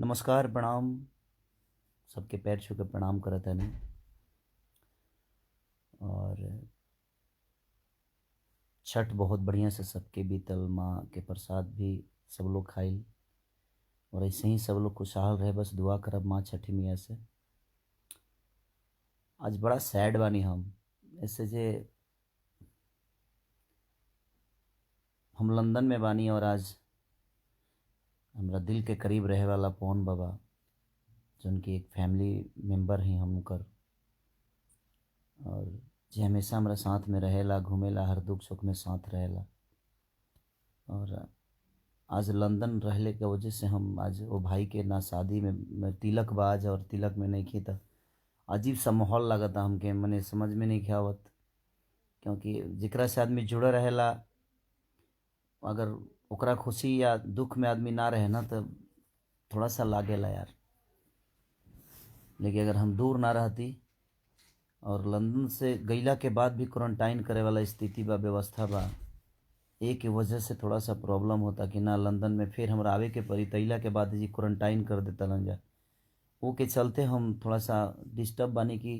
नमस्कार, प्रणाम। सबके पैर छू के प्रणाम करत हनी। और छठ बहुत बढ़िया से सबके बीतल, माँ के प्रसाद भी सब लोग खाइल और ऐसे ही सब लोग खुशहाल रहे। बस दुआ करब माँ छठी मैया से। आज बड़ा सैड बानी हम, ऐसे जे हम लंदन में बानी और आज हमरा दिल के करीब रहे वाला पवन बाबा, जो उनकी एक फैमिली मेम्बर हैं हम उनकर, और जे हमेशा हमरा साथ में रहेला, घूमेला, हर दुख सुख में साथ रहेला। और आज लंदन रहले के वजह से हम आज वो भाई के ना शादी में तिलक बाज और तिलक में नहीं खी, अजीब सा माहौल लगता हमके, मने समझ में नहीं आवत। क्योंकि जिकरा से आदमी जुड़े रहेला, अगर ओकरा खुशी या दुख में आदमी ना रहे ना, तो थोड़ा सा लागेला यार। लेकिन अगर हम दूर ना रहती और लंदन से गईला के बाद भी क्वारंटाइन करे वाला स्थिति बा, व्यवस्था बा, एक की वजह से थोड़ा सा प्रॉब्लम होता कि ना लंदन में फिर हमरा आवे के पड़ी, तैला के बाद जी क्वारंटाइन कर देता लंजा। वो के चलते हम थोड़ा सा डिस्टर्ब बानी कि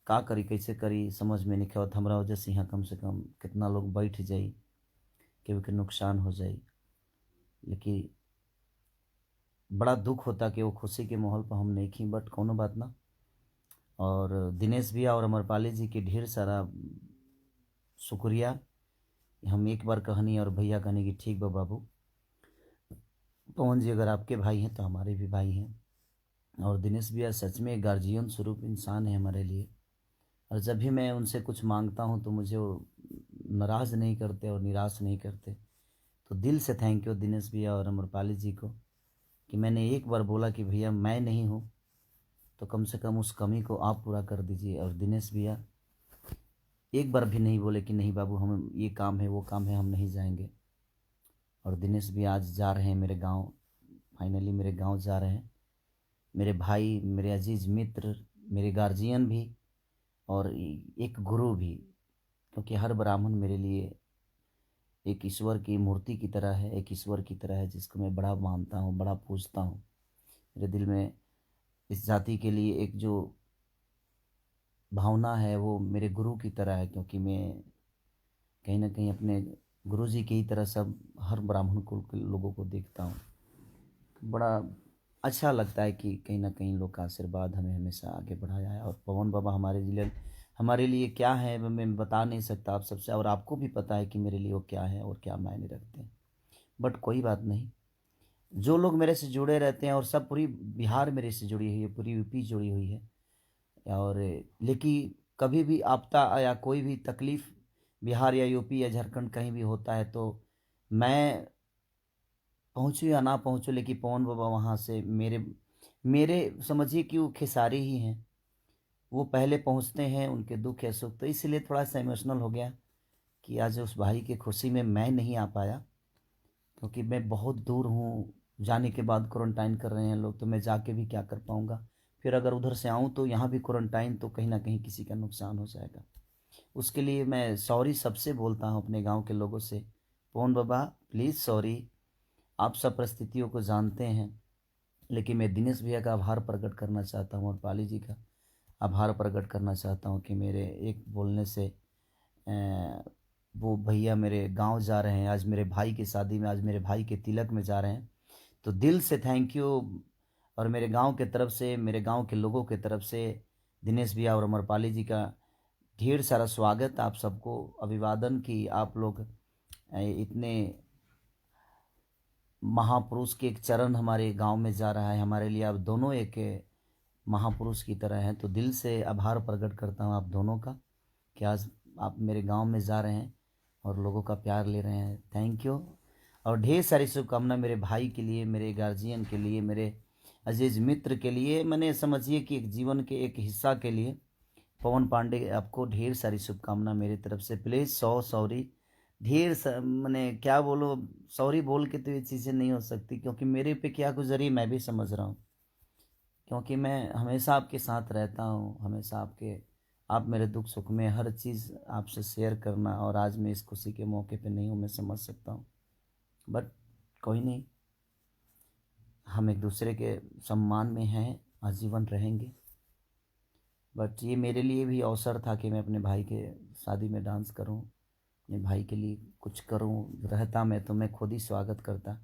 का करी, कैसे करी, समझ में नहीं आवत। हमरा वजह से यहाँ कम से कम कितना लोग बैठ जाई, केहू के नुकसान हो जाई। लेकिन बड़ा दुख होता कि वो खुशी के माहौल पर हम नहीं खी, बट कोनो बात ना। और दिनेश भैया और अमरपाली जी की ढेर सारा शुक्रिया। हम एक बार कहनी और भैया कहने की ठीक बा बाबू। पवन जी अगर आपके भाई हैं तो हमारे भी भाई हैं। और दिनेश भैया सच में गार्जियन स्वरूप इंसान है हमारे लिए। और जब भी मैं उनसे कुछ मांगता हूँ तो मुझे वो नाराज़ नहीं करते और निराश नहीं करते। तो दिल से थैंक यू दिनेश भैया और अमरपाली जी को, कि मैंने एक बार बोला कि भैया मैं नहीं हूँ तो कम से कम उस कमी को आप पूरा कर दीजिए। और दिनेश भैया एक बार भी नहीं बोले कि नहीं बाबू हम ये काम है वो काम है हम नहीं जाएंगे। और दिनेश भी आज जा रहे हैं मेरे गांव, फाइनली मेरे गांव जा रहे हैं। मेरे भाई, मेरे अजीज़ मित्र, मेरे गार्जियन भी और एक गुरु भी। क्योंकि हर ब्राह्मण मेरे लिए एक ईश्वर की मूर्ति की तरह है, एक ईश्वर की तरह है जिसको मैं बड़ा मानता हूँ, बड़ा पूजता हूँ। मेरे दिल में इस जाति के लिए एक जो भावना है वो मेरे गुरु की तरह है। क्योंकि मैं कहीं ना कहीं अपने गुरु जी की ही तरह सब हर ब्राह्मण कुल के लोगों को देखता हूँ। बड़ा अच्छा लगता है कि कहीं ना कहीं लोग का आशीर्वाद हमें हमेशा आगे बढ़ाया है। और पवन बाबा हमारे लिए क्या है वो मैं बता नहीं सकता आप सबसे, और आपको भी पता है कि मेरे लिए वो क्या है और क्या मायने रखते हैं। बट कोई बात नहीं, जो लोग मेरे से जुड़े रहते हैं, और सब पूरी बिहार मेरे से जुड़ी हुई है, पूरी यूपी जुड़ी हुई है। और लेकिन कभी भी आपदा या कोई भी तकलीफ़ बिहार या यूपी या झारखंड कहीं भी होता है तो मैं पहुँचूँ या ना पहुँचूँ, लेकिन पवन बाबा वहाँ से मेरे मेरे समझिए कि वो खेसारी ही हैं। वो पहले पहुँचते हैं, उनके दुख या सुख, तो इसलिए थोड़ा सा इमोशनल हो गया कि आज उस भाई की खुशी में मैं नहीं आ पाया। क्योंकि मैं बहुत दूर हूँ, जाने के बाद क्वारंटाइन कर रहे हैं लोग, तो मैं जाके भी क्या कर पाऊँगा। फिर अगर उधर से आऊँ तो यहाँ भी क्वारंटाइन, तो कहीं ना कहीं किसी का नुकसान हो जाएगा। उसके लिए मैं सॉरी सबसे बोलता हूँ, अपने गांव के लोगों से। पवन बाबा प्लीज़ सॉरी, आप सब परिस्थितियों को जानते हैं। लेकिन मैं दिनेश भैया का आभार प्रकट करना चाहता हूँ और पाली जी का आभार प्रकट करना चाहता हूँ कि मेरे एक बोलने से वो भैया मेरे गांव जा रहे हैं, आज मेरे भाई की शादी में, आज मेरे भाई के तिलक में जा रहे हैं। तो दिल से थैंक यू। और मेरे गांव के तरफ से, मेरे गांव के लोगों के तरफ से दिनेश भैया और अमरपाली जी का ढेर सारा स्वागत, आप सबको अभिवादन कि आप लोग इतने महापुरुष के एक चरण हमारे गांव में जा रहा है, हमारे लिए आप दोनों एक महापुरुष की तरह हैं। तो दिल से आभार प्रकट करता हूं आप दोनों का कि आज आप मेरे गांव में जा रहे हैं और लोगों का प्यार ले रहे हैं। Thank you. और ढेर सारी शुभकामना मेरे भाई के लिए, मेरे गार्जियन के लिए, मेरे अजीज मित्र के लिए, मैंने समझिए कि एक जीवन के एक हिस्सा के लिए। पवन पांडे आपको ढेर सारी शुभकामना मेरी तरफ से। प्लीज़ सॉरी, मैंने क्या बोलो, सॉरी बोल के तो ये चीज़ें नहीं हो सकती, क्योंकि मेरे पे क्या गुजरी मैं भी समझ रहा हूँ। क्योंकि मैं हमेशा आपके साथ रहता हूँ, हमेशा आप मेरे दुख सुख में हर चीज़ आपसे शेयर करना, और आज मैं इस खुशी के मौके पे नहीं हूँ, मैं समझ सकता हूँ। बट कोई नहीं, हम एक दूसरे के सम्मान में हैं, आजीवन रहेंगे। बट ये मेरे लिए भी अवसर था कि मैं अपने भाई के शादी में डांस करूं, अपने भाई के लिए कुछ करूं। रहता मैं तो मैं खुद ही स्वागत करता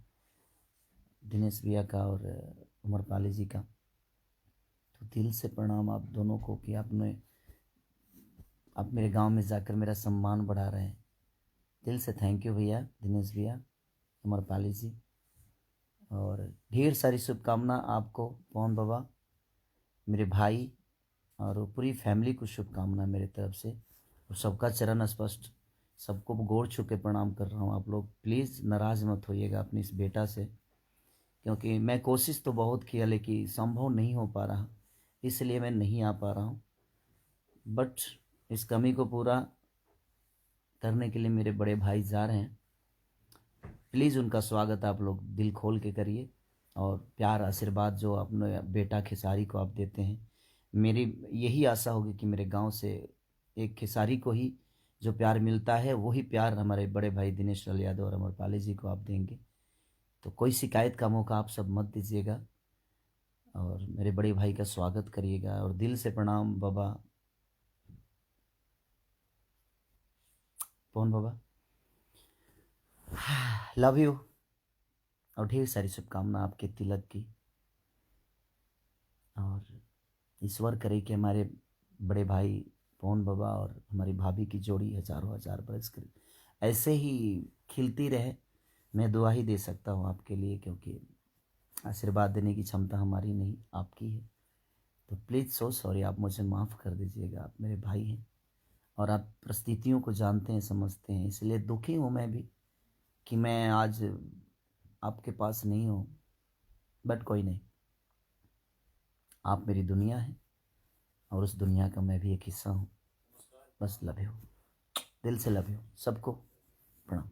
दिनेश भैया का और अमरपाली जी का। तो दिल से प्रणाम आप दोनों को कि आप मेरे गांव में जाकर मेरा सम्मान बढ़ा रहे हैं। दिल से थैंक यू भैया, दिनेश भैया, अमरपाली जी। और ढेर सारी शुभकामना आपको पवन बाबा, मेरे भाई और पूरी फैमिली को शुभकामना मेरे तरफ से। और सबका चरण स्पष्ट, सबको गोड़ छू के प्रणाम कर रहा हूँ। आप लोग प्लीज़ नाराज़ मत होइएगा अपनी इस बेटा से, क्योंकि मैं कोशिश तो बहुत किया लेकिन संभव नहीं हो पा रहा, इसलिए मैं नहीं आ पा रहा हूँ। बट इस कमी को पूरा करने के लिए मेरे बड़े भाई जा रहे हैं। प्लीज़ उनका स्वागत आप लोग दिल खोल के करिए। और प्यार आशीर्वाद जो अपने बेटा खेसारी को आप देते हैं, मेरी यही आशा होगी कि मेरे गांव से एक खेसारी को ही जो प्यार मिलता है वही प्यार हमारे बड़े भाई दिनेश लाल यादव और अमरपाली जी को आप देंगे। तो कोई शिकायत का मौका आप सब मत दीजिएगा और मेरे बड़े भाई का स्वागत करिएगा। और दिल से प्रणाम बाबा, पवन बाबा, लव यू। और ढेर सारी शुभकामना आपके तिलक की। और ईश्वर करे कि हमारे बड़े भाई पवन बाबा और हमारी भाभी की जोड़ी हजारों हजार बरस कर ऐसे ही खिलती रहे। मैं दुआ ही दे सकता हूँ आपके लिए, क्योंकि आशीर्वाद देने की क्षमता हमारी नहीं, आपकी है। तो प्लीज़ सो सॉरी, आप मुझे माफ़ कर दीजिएगा। आप मेरे भाई हैं और आप परिस्थितियों को जानते हैं, समझते हैं, इसलिए दुखी हूँ मैं भी कि मैं आज आपके पास नहीं हूँ। बट कोई नहीं, आप मेरी दुनिया है और उस दुनिया का मैं भी एक हिस्सा हूँ। बस लव यू, दिल से लव यू सबको, प्रणाम।